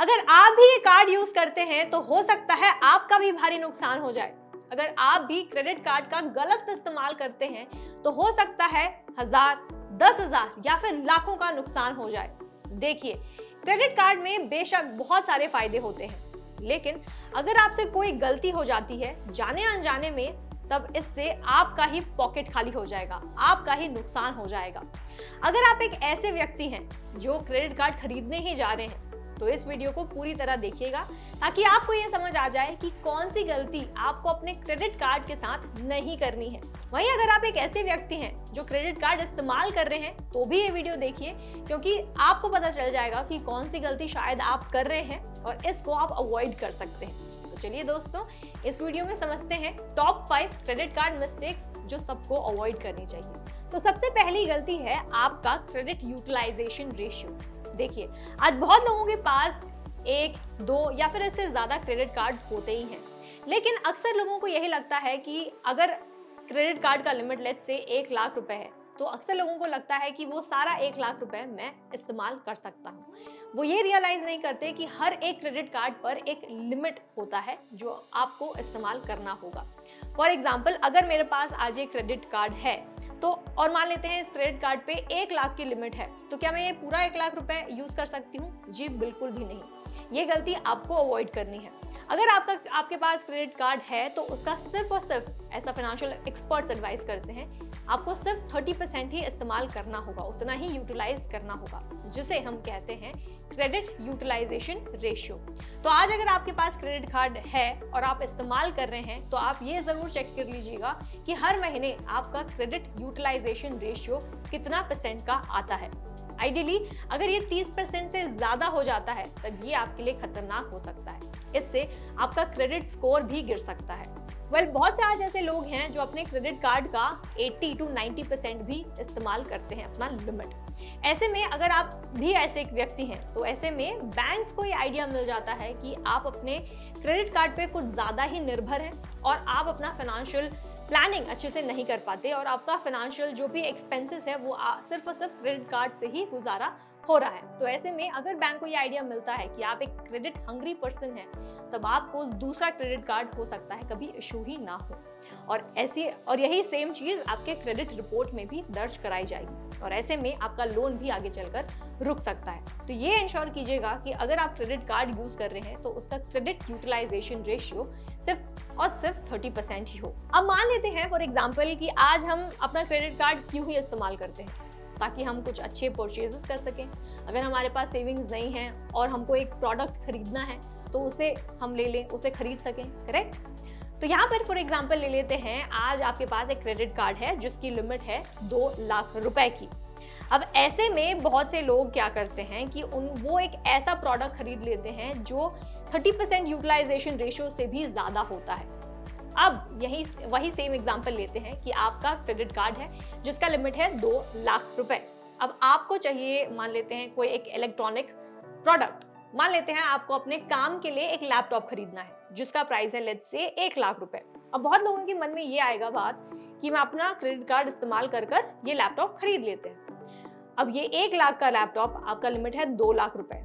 अगर आप भी ये कार्ड यूज करते हैं तो हो सकता है आपका भी भारी नुकसान हो जाए। अगर आप भी क्रेडिट कार्ड का गलत इस्तेमाल करते हैं तो हो सकता है 1000, 10,000 या फिर लाखों का नुकसान हो जाए। देखिए, क्रेडिट कार्ड में बेशक बहुत सारे फायदे होते हैं, लेकिन अगर आपसे कोई गलती हो जाती है जाने अनजाने में, तब इससे आपका ही पॉकेट खाली हो जाएगा, आपका ही नुकसान हो जाएगा। अगर आप एक ऐसे व्यक्ति हैं जो क्रेडिट कार्ड खरीदने ही जा रहे हैं तो इस वीडियो को पूरी तरह देखिएगा ताकि आपको ये समझ आ जाए कि कौन सी गलती आपको अपने क्रेडिट कार्ड के साथ नहीं करनी है। वहीं अगर आप एक ऐसे व्यक्ति हैं जो क्रेडिट कार्ड इस्तेमाल कर रहे हैं तो भी ये वीडियो देखिए, क्योंकि आपको पता चल जाएगा कि कौन सी गलती शायद आप कर रहे हैं और इसको आप अवॉइड कर सकते हैं। तो चलिए दोस्तों, इस वीडियो में समझते हैं टॉप 5 क्रेडिट कार्ड मिस्टेक्स जो सबको अवॉइड करनी चाहिए। तो सबसे पहली गलती है आपका क्रेडिट यूटिलाइजेशन रेशियो। देखिए, आज बहुत लोगों के पास 1, 2 या फिर इससे ज्यादा क्रेडिट कार्ड्स होते ही हैं, लेकिन अक्सर लोगों को यही लगता है कि अगर क्रेडिट कार्ड का लिमिट लेट्स से 1 लाख रुपए है तो अक्सर लोगों को लगता है कि वो सारा 1 लाख रुपए मैं इस्तेमाल कर सकता हूँ। वो ये रियलाइज नहीं करते कि हर एक क्रेडिट कार्ड पर एक लिमिट होता है जो आपको इस्तेमाल करना होगा। फॉर एग्जाम्पल, अगर मेरे पास आज एक क्रेडिट कार्ड है तो और मान लेते हैं इस क्रेडिट कार्ड पे 1 लाख की लिमिट है, तो क्या मैं ये पूरा 1 लाख रुपए यूज कर सकती हूँ? जी बिल्कुल भी नहीं। ये गलती आपको अवॉइड करनी है। अगर आपके पास क्रेडिट कार्ड है तो उसका सिर्फ और सिर्फ, ऐसा फाइनेंशियल एक्सपर्ट्स एडवाइस करते हैं, आपको सिर्फ 30% ही इस्तेमाल करना होगा, उतना ही यूटिलाइज करना होगा, जिसे हम कहते हैं क्रेडिट यूटिलाइजेशन रेशियो। तो आज अगर आपके पास क्रेडिट कार्ड है और आप इस्तेमाल कर रहे हैं तो आप ये जरूर चेक कर लीजिएगा कि हर महीने आपका क्रेडिट यूटिलाइजेशन रेशियो कितना परसेंट का आता है। आइडियली अगर ये 30% से ज्यादा हो जाता है तब ये आपके लिए खतरनाक हो सकता है। इससे आपका क्रेडिट स्कोर भी गिर सकता है। बहुत से आज ऐसे लोग हैं जो अपने क्रेडिट कार्ड का 80 to 90% भी इस्तेमाल करते हैं अपना लिमिट। ऐसे में अगर आप भी ऐसे एक व्यक्ति हैं तो ऐसे में बैंक्स को ये आइडिया मिल जाता है कि आप अपने क्रेडिट कार्ड पे कुछ ज्यादा ही निर्भर हैं और आप अपना फाइनेंशियल प्लानिंग अच्छे से नहीं कर पाते और आपका फाइनेंशियल जो भी एक्सपेंसेस है वो सिर्फ और सिर्फ क्रेडिट कार्ड से ही गुजारा हो रहा है। तो ऐसे में अगर बैंक को ये आइडिया मिलता है कि आप एक क्रेडिट हंग्री पर्सन है, तब आपको दूसरा क्रेडिट कार्ड हो सकता है कभी इशू ही ना हो, और यही सेम चीज आपके क्रेडिट रिपोर्ट में भी दर्ज कराई जाएगी और ऐसे में आपका लोन भी आगे चलकर रुक सकता है। तो ये इंश्योर कीजिएगा कि अगर आप क्रेडिट कार्ड यूज कर रहे हैं तो उसका क्रेडिट यूटिलाइजेशन रेशियो सिर्फ और सिर्फ 30% ही हो। अब मान लेते हैं फॉर एग्जाम्पल कि आज हम अपना क्रेडिट कार्ड क्यों ही इस्तेमाल करते हैं, ताकि हम कुछ अच्छे परचेजेस कर सकें। अगर हमारे पास सेविंग्स नहीं है और हमको एक प्रोडक्ट खरीदना है तो उसे हम ले लें, उसे खरीद सकें, करेक्ट। तो यहाँ पर फॉर एग्जांपल ले लेते हैं, आज आपके पास एक क्रेडिट कार्ड है जिसकी लिमिट है 2 लाख रुपए की। अब ऐसे में बहुत से लोग क्या करते हैं कि वो एक ऐसा प्रोडक्ट खरीद लेते हैं जो 30% यूटिलाइजेशन रेशियो से भी ज्यादा होता है। अब वही सेम एग्जांपल लेते हैं कि आपका क्रेडिट कार्ड है जिसका लिमिट है 2 लाख रुपए। अब आपको चाहिए, मान लेते हैं कोई एक इलेक्ट्रॉनिक प्रोडक्ट, मान लेते हैं आपको अपने काम के लिए एक लैपटॉप खरीदना है जिसका प्राइस है लेट्स से 1 लाख रुपए। अब बहुत लोगों के मन में ये आएगा बात कि मैं अपना क्रेडिट कार्ड इस्तेमाल कर ये लैपटॉप खरीद लेते हैं। अब ये 1 लाख का लैपटॉप, आपका लिमिट है 2 लाख रुपए,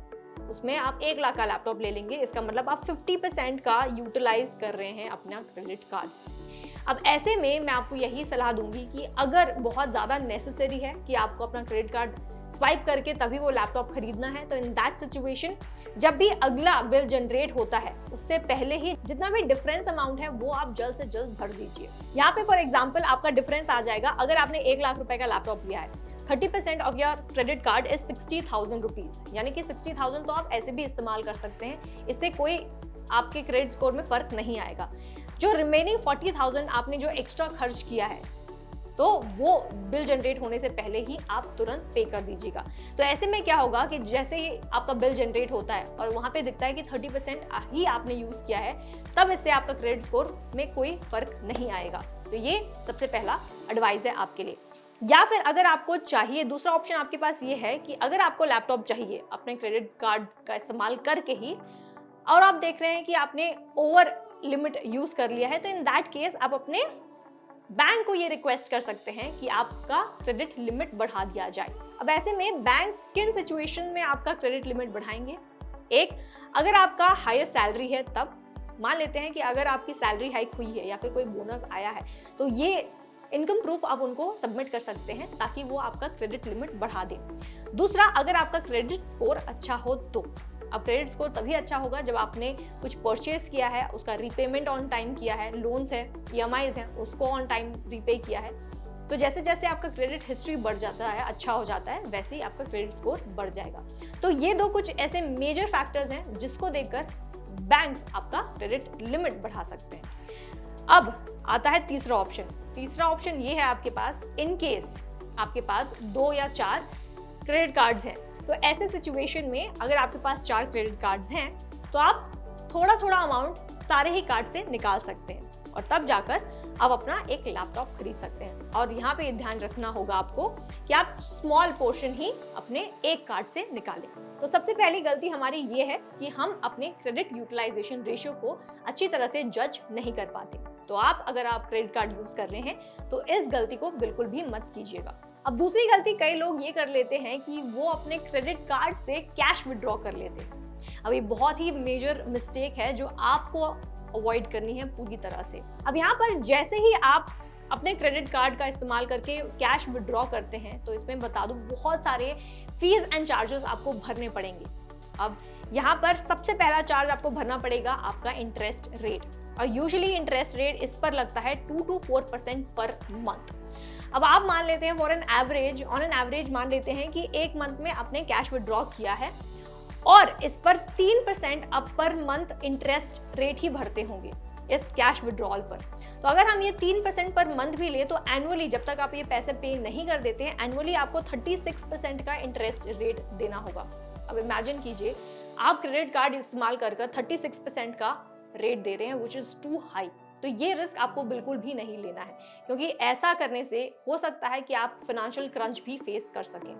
उसमें आप 1 लाख का लैपटॉप ले लेंगे, इसका मतलब आप 50% का यूटिलाइज कर रहे हैं अपना क्रेडिट कार्ड। अब ऐसे में मैं आपको यही सलाह दूंगी कि अगर बहुत ज्यादा नेसेसरी है कि आपको अपना क्रेडिट कार्ड स्वाइप करके तभी वो लैपटॉप खरीदना है, तो इन दैट सिचुएशन जब भी अगला बिल जनरेट होता है उससे पहले ही जितना भी डिफरेंस अमाउंट है वो आप जल्द से जल्द भर दीजिए। यहाँ पे फॉर एग्जाम्पल आपका डिफरेंस आ जाएगा, अगर आपने 1 लाख रुपए का लैपटॉप लिया है, 30% of your credit card is 60,000 rupees, यानी कि 60,000 तो आप ऐसे भी इस्तेमाल कर सकते हैं, इससे कोई आपके क्रेडिट स्कोर में फर्क नहीं आएगा। जो रिमेनिंग 40,000 आपने जो एक्स्ट्रा खर्च किया है तो वो बिल जनरेट होने से पहले ही आप तुरंत पे कर दीजिएगा। तो ऐसे में क्या होगा कि जैसे ही आपका बिल जनरेट होता है और वहां पे दिखता है कि 30% ही आपने यूज किया है, तब इससे आपका क्रेडिट स्कोर में कोई फर्क नहीं आएगा। तो ये सबसे पहला एडवाइस है आपके लिए। या फिर अगर आपको चाहिए, दूसरा ऑप्शन आपके पास ये है कि अगर आपको लैपटॉप चाहिए अपने क्रेडिट कार्ड का इस्तेमाल करके ही और आप देख रहे हैं कि आपने ओवर लिमिट यूज कर लिया है, तो इन दैट केस आप अपने बैंक को ये रिक्वेस्ट कर सकते हैं कि आपका क्रेडिट लिमिट बढ़ा दिया जाए। अब ऐसे में बैंक किन सिचुएशन में आपका क्रेडिट लिमिट बढ़ाएंगे? एक, अगर आपका हाईएस्ट सैलरी है तब मान लेते हैं कि अगर आपकी सैलरी हाइक हुई है या फिर कोई बोनस आया है तो ये इनकम प्रूफ आप उनको सबमिट कर सकते हैं ताकि वो आपका क्रेडिट लिमिट बढ़ा दे। दूसरा, अगर आपका क्रेडिट स्कोर अच्छा हो तो अब क्रेडिट स्कोर तभी अच्छा होगा जब आपने कुछ परचेज किया है, उसका रीपेमेंट ऑन टाइम किया है, लोन्स है, ईएमआईज हैं, उसको ऑन टाइम रीपे किया है। तो जैसे जैसे आपका क्रेडिट हिस्ट्री बढ़ जाता है, अच्छा हो जाता है, वैसे ही आपका क्रेडिट स्कोर बढ़ जाएगा। तो ये दो कुछ ऐसे मेजर फैक्टर्स हैं जिसको देखकर बैंक्स आपका क्रेडिट लिमिट बढ़ा सकते हैं। अब आता है तीसरा ऑप्शन। तीसरा ऑप्शन ये है आपके पास, इन केस आपके पास 2 या 4 क्रेडिट कार्ड्स हैं। तो ऐसे सिचुएशन में अगर आपके पास 4 क्रेडिट कार्ड्स हैं तो आप थोड़ा थोड़ा अमाउंट सारे ही कार्ड से निकाल सकते हैं और तब जाकर आप अपना एक लैपटॉप खरीद सकते हैं। और यहाँ पे ध्यान रखना होगा आपको कि आप स्मॉल पोर्शन ही अपने एक कार्ड से निकालें। तो सबसे पहली गलती हमारी ये है कि हम अपने क्रेडिट यूटिलाइजेशन रेशियो को अच्छी तरह से जज नहीं कर पाते। तो अगर आप क्रेडिट कार्ड यूज कर रहे हैं तो इस गलती को बिल्कुल भी मत कीजिएगा। अब दूसरी गलती कई लोग ये कर लेते हैं कि वो अपने क्रेडिट कार्ड से कैश विड्रॉ कर लेते हैं। अब ये बहुत ही मेजर मिस्टेक है जो आपको अवॉइड करनी है पूरी तरह से। अब यहाँ पर जैसे ही आप अपने क्रेडिट कार्ड का इस्तेमाल करके कैश विड्रॉ करते हैं तो इसमें बता दूं बहुत सारे फीस एंड चार्जेस आपको भरने पड़ेंगे। अब यहाँ पर सबसे पहला चार्ज आपको भरना पड़ेगा आपका इंटरेस्ट रेट, और यूजुअली इंटरेस्ट रेट इस पर लगता है 2 to 4% पर मंथ। अब आप मान लेते हैं ऑन एन एवरेज मान लेते हैं कि एक मंथ में आपने कैश विड्रॉ किया है और इस पर 3% अब पर मंथ इंटरेस्ट रेट ही भरते होंगे इस कैश विड्रॉल पर। तो अगर हम ये 3% पर मंथ भी ले तो एनुअली जब तक आप ये पैसे पे नहीं कर देते हैं, एनुअली आपको 36% का इंटरेस्ट रेट देना होगा। अब इमेजिन कीजिए आप क्रेडिट कार्ड इस्तेमाल कर 36% का रेट दे रहे हैं, विच इज टू हाई। तो ये रिस्क आपको बिल्कुल भी नहीं लेना है, क्योंकि ऐसा करने से हो सकता है कि आप फाइनेंशियल क्रंच भी फेस कर सकें।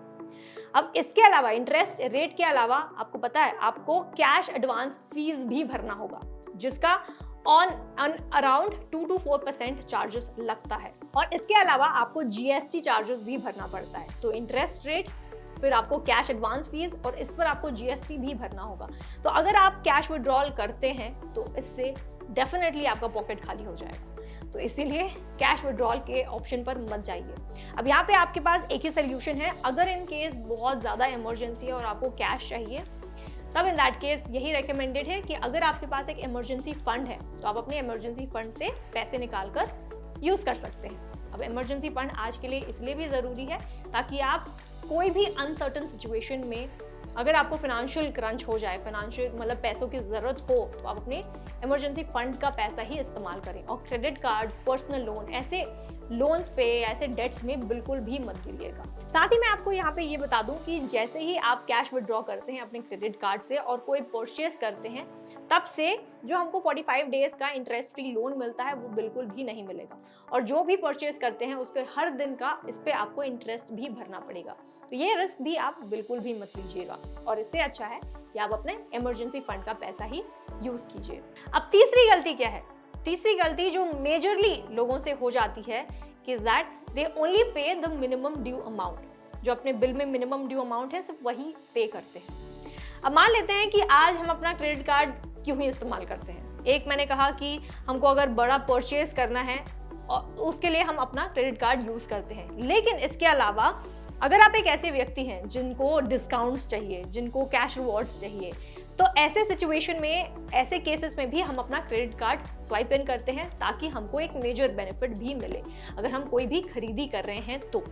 अब इसके अलावा इंटरेस्ट रेट के अलावा आपको पता है आपको कैश एडवांस फीस भी भरना होगा, जिसका ऑन अराउंड 2 to 4% चार्जेस लगता है। और इसके अलावा आपको जीएसटी चार्जेस भी भरना पड़ता है। तो इंटरेस्ट रेट, फिर आपको कैश एडवांस फीस और इस पर आपको जीएसटी भी भरना होगा। तो अगर आप कैश विड्रॉल करते हैं तो इससे डेफिनेटली आपका पॉकेट खाली हो जाएगा। तो इसीलिए कैश विड्रॉल के ऑप्शन पर मत जाइए। अब यहाँ पे आपके पास एक ही सोल्यूशन है, अगर इन केस बहुत ज़्यादा इमरजेंसी है और आपको कैश चाहिए तब इन दैट केस यही रेकमेंडेड है कि अगर आपके पास एक इमरजेंसी फंड है तो आप अपने इमरजेंसी फंड से पैसे निकाल कर यूज़ कर सकते हैं। अब इमरजेंसी फंड आज के लिए इसलिए भी ज़रूरी है ताकि आप कोई भी अनसर्टन सिचुएशन में अगर आपको फाइनेंशियल क्रंच हो जाए, फाइनेंशियल मतलब पैसों की ज़रूरत हो, तो आप अपने इमरजेंसी फंड का पैसा ही इस्तेमाल करें। और क्रेडिट कार्ड्स, पर्सनल लोन, ऐसे लोन्स पे, ऐसे डेट्स में बिल्कुल भी मत गिरिएगा। साथ ही मैं आपको यहाँ पे ये बता दूं कि जैसे ही आप कैश विड्रॉ करते हैं अपने क्रेडिट कार्ड से और कोई परचेज करते हैं, तब से जो हमको 45 डेज का इंटरेस्ट फ्री लोन मिलता है वो बिल्कुल भी नहीं मिलेगा। और जो भी परचेज करते हैं उसके हर दिन का इस पे आपको इंटरेस्ट भी भरना पड़ेगा। तो ये रिस्क भी आप बिल्कुल भी मत लीजिएगा, और इससे अच्छा है कि आप अपने इमरजेंसी फंड का पैसा ही यूज कीजिए। अब तीसरी गलती क्या है? तीसरी गलती जो मेजरली लोगों से हो जाती है कि that they only pay the minimum due amount. जो अपने बिल में मिनिमम ड्यू अमाउंट है सिर्फ वही पे करते हैं। अब मान लेते हैं कि आज हम अपना क्रेडिट कार्ड क्यों ही इस्तेमाल करते हैं। एक मैंने कहा कि हमको अगर बड़ा परचेज करना है और उसके लिए हम अपना क्रेडिट कार्ड यूज करते हैं, लेकिन इसके अलावा अगर आप एक ऐसे व्यक्ति हैं जिनको डिस्काउंट्स चाहिए, जिनको कैश रिवॉर्ड्स चाहिए, तो ऐसे सिचुएशन में, ऐसे केसेस में भी हम अपना क्रेडिट कार्ड स्वाइप इन करते हैं ताकि हमको एक मेजर बेनिफिट भी मिले अगर हम कोई भी खरीदी कर रहे हैं तो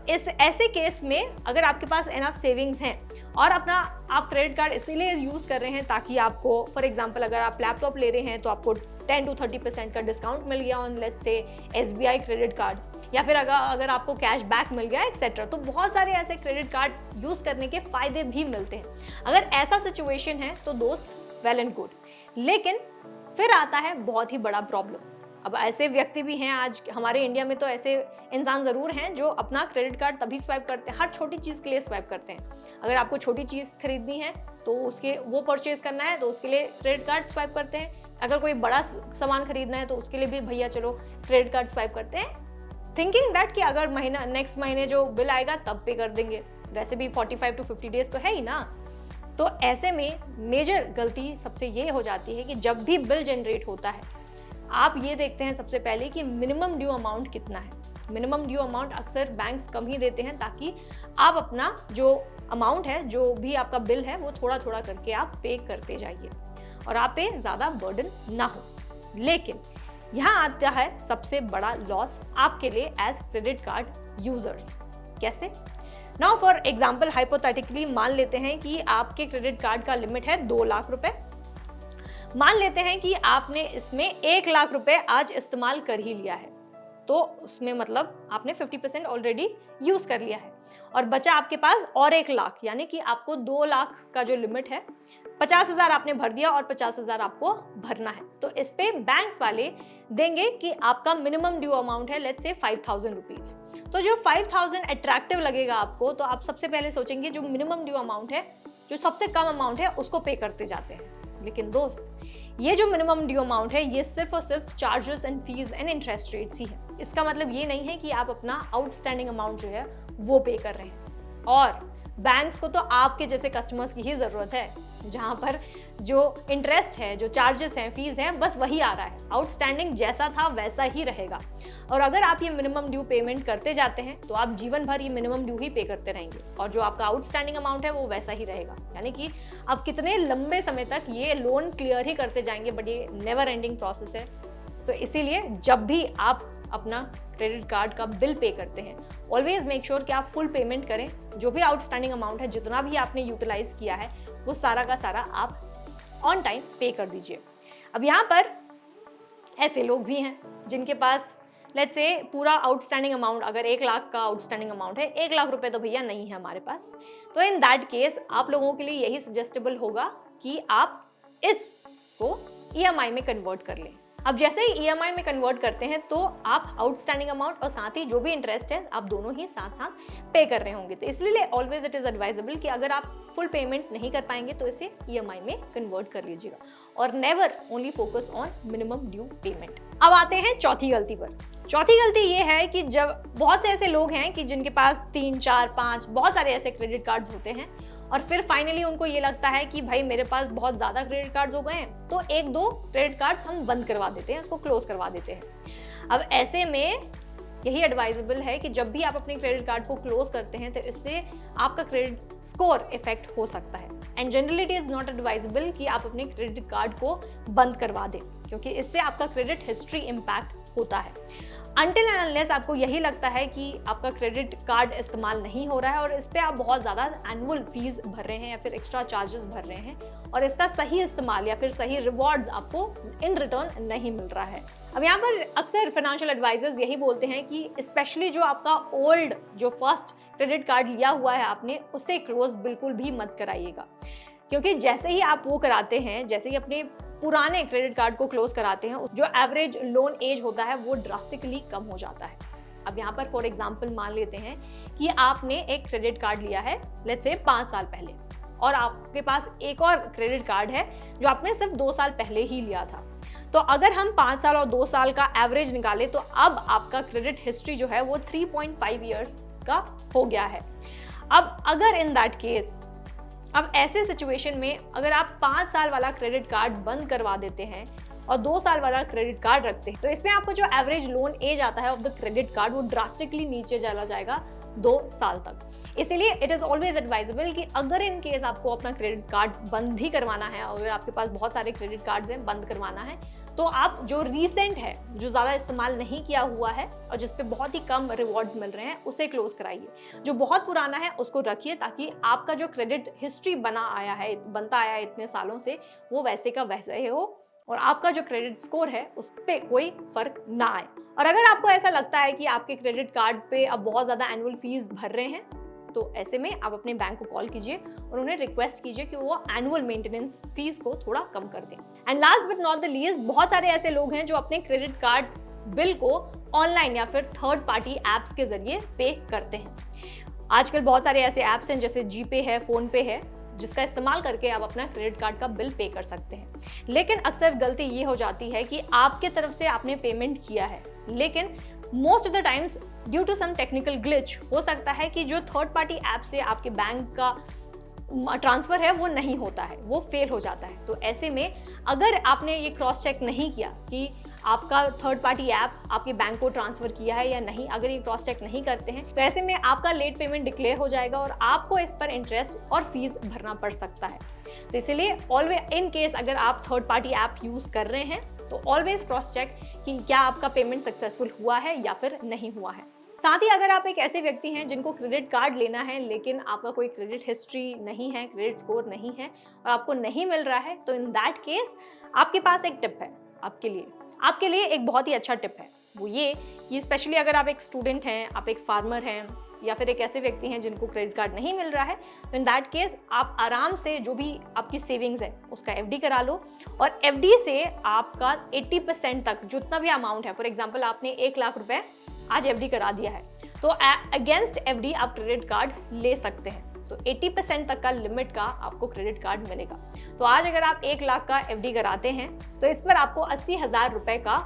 इस ऐसे केस में अगर आपके पास एनफ सेविंग्स हैं और अपना आप क्रेडिट कार्ड इसीलिए यूज़ कर रहे हैं ताकि आपको फॉर एग्जांपल अगर आप लैपटॉप ले रहे हैं तो आपको 10 to 30% का डिस्काउंट मिल गया on let's say SBI credit card, या फिर अगर आपको कैश बैक मिल गया एक्सेट्रा। तो बहुत सारे ऐसे क्रेडिट कार्ड यूज करने के फायदे भी मिलते हैं। अगर ऐसा सिचुएशन है तो दोस्त वेल एंड गुड, लेकिन फिर आता है बहुत ही बड़ा प्रॉब्लम। अब ऐसे व्यक्ति भी हैं आज हमारे इंडिया में, तो ऐसे इंसान ज़रूर हैं जो अपना क्रेडिट कार्ड तभी स्वाइप करते हैं, हर छोटी चीज़ के लिए स्वाइप करते हैं। अगर आपको छोटी चीज़ खरीदनी है तो उसके वो परचेज करना है तो उसके लिए क्रेडिट कार्ड स्वाइप करते हैं। अगर कोई बड़ा सामान खरीदना है तो उसके लिए भी भैया चलो क्रेडिट कार्ड स्वाइप करते हैं, थिंकिंग दैट कि अगर नेक्स्ट महीने जो बिल आएगा तब पे कर देंगे। वैसे भी 45 to 50 डेज तो है ही ना। तो ऐसे में मेजर गलती सबसे ये हो जाती है कि जब भी बिल जनरेट होता है आप ये देखते हैं सबसे पहले कि मिनिमम ड्यू अमाउंट कितना है। मिनिमम ड्यू अमाउंट अक्सर बैंक्स कम ही देते हैं ताकि आप अपना जो अमाउंट है, जो भी आपका बिल है, वो थोड़ा थोड़ा करके आप पे करते जाइए और आप पे ज़्यादा बर्डन ना हो। लेकिन यहाँ आता है सबसे बड़ा लॉस आपके लिए एज क्रेडिट कार्ड यूजर्स। कैसे? नाउ फॉर एग्जाम्पल, हाइपोथेटिकली मान लेते हैं कि आपके क्रेडिट कार्ड का लिमिट है 2 लाख रुपए। मान लेते हैं कि आपने इसमें 1 लाख रुपए आज इस्तेमाल कर ही लिया है, तो उसमें मतलब आपने 50% ऑलरेडी यूज कर लिया है और बचा आपके पास और 1 लाख, यानी कि आपको 2 लाख का जो लिमिट है 50,000 आपने भर दिया और 50,000 आपको भरना है। तो इस पे बैंक्स वाले देंगे कि आपका मिनिमम ड्यू अमाउंट है लेट्स से 5,000 रुपीज। तो जो 5,000 अट्रैक्टिव लगेगा आपको, तो आप सबसे पहले सोचेंगे जो मिनिमम ड्यू अमाउंट है, जो सबसे कम अमाउंट है, उसको पे करते जाते हैं। लेकिन दोस्त, ये जो मिनिमम ड्यू अमाउंट है ये सिर्फ और सिर्फ charges and fees and interest rates ही है। इसका मतलब ये नहीं है कि आप अपना आउटस्टैंडिंग अमाउंट जो है वो पे कर रहे हैं। और बैंक्स को तो आपके जैसे कस्टमर्स की ही जरूरत है, जहां पर जो इंटरेस्ट है, जो चार्जेस हैं, फीस हैं, बस वही आ रहा है, आउटस्टैंडिंग जैसा था वैसा ही रहेगा। और अगर आप ये मिनिमम ड्यू पेमेंट करते जाते हैं तो आप जीवन भर ये मिनिमम ड्यू ही पे करते रहेंगे और जो आपका आउटस्टैंडिंग अमाउंट है वो वैसा ही रहेगा। यानी कि आप कितने लंबे समय तक ये लोन क्लियर ही करते जाएंगे, बट ये नेवर एंडिंग प्रोसेस है। तो इसीलिए जब भी आप अपना क्रेडिट कार्ड का बिल पे करते हैं, ऑलवेज मेक श्योर कि आप फुल पेमेंट करें। जो भी आउटस्टैंडिंग अमाउंट है, जितना भी आपने यूटिलाइज किया है, वो सारा का सारा आप ऑन टाइम पे कर दीजिए। अब यहाँ पर ऐसे लोग भी हैं जिनके पास लेट्स से पूरा आउटस्टैंडिंग अमाउंट, अगर 1 लाख का आउटस्टैंडिंग अमाउंट है, 1 लाख रुपए तो भैया नहीं है हमारे पास। तो इन दैट केस आप लोगों के लिए यही सजेस्टेबल होगा कि आप इसको EMI में कन्वर्ट कर लें। अब जैसे ही EMI में कन्वर्ट करते हैं तो आप आउटस्टैंडिंग अमाउंट और साथ ही जो भी इंटरेस्ट है आप दोनों ही साथ साथ पे कर रहे होंगे। तो इसलिए ऑलवेज इट इज एडवाइजेबल कि अगर आप फुल पेमेंट नहीं कर पाएंगे तो इसे EMI में कन्वर्ट कर लीजिएगा और never only focus on minimum due payment. अब आते हैं चौथी गलती पर। चौथी गलती ये है कि जब बहुत से ऐसे लोग हैं कि जिनके पास 3, 4, 5 बहुत सारे ऐसे क्रेडिट कार्ड्स होते हैं और फिर फाइनली उनको ये लगता है कि भाई मेरे पास बहुत ज़्यादा क्रेडिट कार्ड्स हो गए हैं, तो 1-2 क्रेडिट कार्ड्स हम बंद करवा देते हैं, उसको क्लोज करवा देते हैं। अब ऐसे में यही एडवाइजेबल है कि जब भी आप अपने क्रेडिट कार्ड को क्लोज करते हैं तो इससे आपका क्रेडिट स्कोर इफेक्ट हो सकता है। And generally it is not advisable कि आप अपने क्रेडिट कार्ड को बंद करवा दें, क्योंकि इससे आपका क्रेडिट हिस्ट्री इम्पैक्ट होता है। अनटिल एंड अनलेस आपको यही लगता है कि आपका क्रेडिट कार्ड इस्तेमाल नहीं हो रहा है और इस पे आप बहुत ज़्यादा एनुअल फीस भर रहे हैं या फिर एक्स्ट्रा चार्जेस भर रहे हैं और इसका सही इस्तेमाल या फिर सही रिवॉर्ड्स आपको इन रिटर्न नहीं मिल रहा है। अब यहाँ पर अक्सर फाइनेंशियल एडवाइजर्स यही बोलते हैं कि स्पेशली जो आपका ओल्ड जो फर्स्ट क्रेडिट कार्ड लिया हुआ है आपने, उसे क्लोज बिल्कुल भी मत कराइएगा, क्योंकि जैसे ही आप वो कराते हैं, जैसे ही अपने पुराने क्रेडिट कार्ड को क्लोज कराते हैं, जो एवरेज लोन एज होता है वो ड्रास्टिकली कम हो जाता है। अब यहाँ पर फॉर एग्जांपल मान लेते हैं कि आपने एक क्रेडिट कार्ड लिया है लेट्स से 5 साल पहले और आपके पास एक और क्रेडिट कार्ड है जो आपने सिर्फ 2 साल पहले ही लिया था। तो अगर हम 5 साल और 2 साल का एवरेज निकालें तो अब आपका क्रेडिट हिस्ट्री जो है वो 3.5 ईयर्स का हो गया है। अब अगर इन दैट केस, अब ऐसे सिचुएशन में अगर आप 5 साल वाला क्रेडिट कार्ड बंद करवा देते हैं और 2 साल वाला क्रेडिट कार्ड रखते हैं, तो इसमें आपको जो एवरेज लोन एज आता है ऑफ द क्रेडिट कार्ड वो ड्रास्टिकली नीचे चला जाएगा 2 साल तक। इसीलिए इट इज ऑलवेज एडवाइजेबल कि अगर इन केस आपको अपना क्रेडिट कार्ड बंद ही करवाना है, अगर आपके पास बहुत सारे क्रेडिट कार्ड्स हैं, बंद करवाना है, तो आप जो रीसेंट है, जो ज़्यादा इस्तेमाल नहीं किया हुआ है और जिस पे बहुत ही कम रिवॉर्ड्स मिल रहे हैं, उसे क्लोज कराइए। जो बहुत पुराना है उसको रखिए ताकि आपका जो क्रेडिट हिस्ट्री बनता आया है इतने सालों से, वो वैसे का वैसे ही हो और आपका जो क्रेडिट स्कोर है उस पर कोई फर्क ना आए। और अगर आपको ऐसा लगता है कि आपके क्रेडिट कार्ड पे अब बहुत ज़्यादा एनुअल फीस भर रहे हैं, तो ऐसे में आप अपने बैंक को कॉल कीजिए और उन्हें रिक्वेस्ट कीजिए कि वो एनुअल मेंटेनेंस फीस को थोड़ा कम कर दें। And last but not the least, बहुत सारे ऐसे लोग हैं जो अपने क्रेडिट कार्ड बिल को ऑनलाइन या फिर थर्ड पार्टी एप्स के जरिए पे करते हैं। आजकल बहुत सारे ऐसे एप्स हैं जैसे जीपे है, फोन पे है, जिसका इस्तेमाल करके आप अपना क्रेडिट कार्ड का बिल पे कर सकते हैं। लेकिन अक्सर गलती ये हो जाती है कि आपके तरफ से आपने पेमेंट किया है, लेकिन most of the times due to some technical glitch हो सकता है कि जो थर्ड पार्टी ऐप से आपके बैंक का ट्रांसफ़र है वो नहीं होता है, वो फेल हो जाता है। तो ऐसे में अगर आपने ये क्रॉस चेक नहीं किया कि आपका थर्ड पार्टी ऐप आपके बैंक को ट्रांसफ़र किया है या नहीं, अगर ये क्रॉस चेक नहीं करते हैं तो ऐसे में आपका लेट पेमेंट डिक्लेयर हो जाएगा और आपको इस पर इंटरेस्ट और फीस भरना पड़ सकता है। तो इसलिए ऑलवेज इन केस अगर आप थर्ड पार्टी ऐप यूज़ कर रहे हैं तो ऑलवेज क्रॉस चेक कि क्या आपका पेमेंट सक्सेसफुल हुआ है या फिर नहीं हुआ है। साथ ही अगर आप एक ऐसे व्यक्ति हैं जिनको क्रेडिट कार्ड लेना है लेकिन आपका कोई क्रेडिट हिस्ट्री नहीं है, क्रेडिट स्कोर नहीं है और आपको नहीं मिल रहा है, तो इन दैट केस आपके पास एक टिप है आपके लिए एक बहुत ही अच्छा टिप है। वो ये कि स्पेशली अगर आप एक स्टूडेंट हैं, आप एक फार्मर हैं या फिर एक ऐसे व्यक्ति हैं जिनको क्रेडिट कार्ड नहीं मिल रहा है, तो इन दैट केस आप आराम से जो भी आपकी सेविंग्स है उसका एफडी करा लो और एफडी से आपका 80% तक जितना भी अमाउंट है, फॉर एग्जांपल आपने 1 लाख रुपए आज एफडी करा दिया है तो अगेंस्ट एफडी आप क्रेडिट कार्ड ले सकते हैं। तो 80% तक का लिमिट का आपको क्रेडिट कार्ड मिलेगा। तो आज अगर आप 1 लाख का एफडी कराते हैं तो इस पर आपको 80,000 रुपए का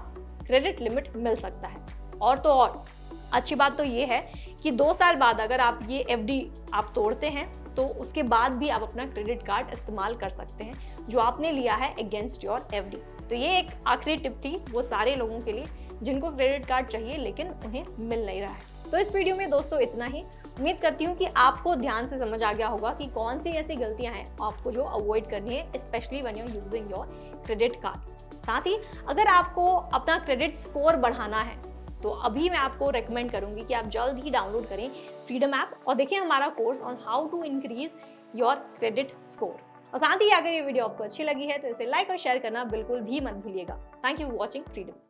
क्रेडिट लिमिट मिल सकता है। और तो और अच्छी बात तो ये है कि 2 साल बाद अगर आप ये एफडी आप तोड़ते हैं तो उसके बाद भी आप अपना क्रेडिट कार्ड इस्तेमाल कर सकते हैं जो आपने लिया है अगेंस्ट योर एफडी। तो ये एक आखिरी टिप थी वो सारे लोगों के लिए जिनको क्रेडिट कार्ड चाहिए लेकिन उन्हें मिल नहीं रहा है। तो इस वीडियो में दोस्तों इतना ही। उम्मीद करती हूँ कि आपको ध्यान से समझ आ गया होगा कि कौन सी ऐसी गलतियां हैं आपको जो अवॉइड करनी है, specially when you are using your credit card. साथ ही अगर आपको अपना क्रेडिट स्कोर बढ़ाना है तो अभी मैं आपको रेकमेंड करूंगी कि आप जल्द ही डाउनलोड करें फ्रीडम ऐप और देखें हमारा course on how to increase your credit score. और साथ ही अगर ये वीडियो आपको अच्छी लगी है तो इसे लाइक और शेयर करना बिल्कुल भी मत भूलिएगा। Thank you for watching freedom.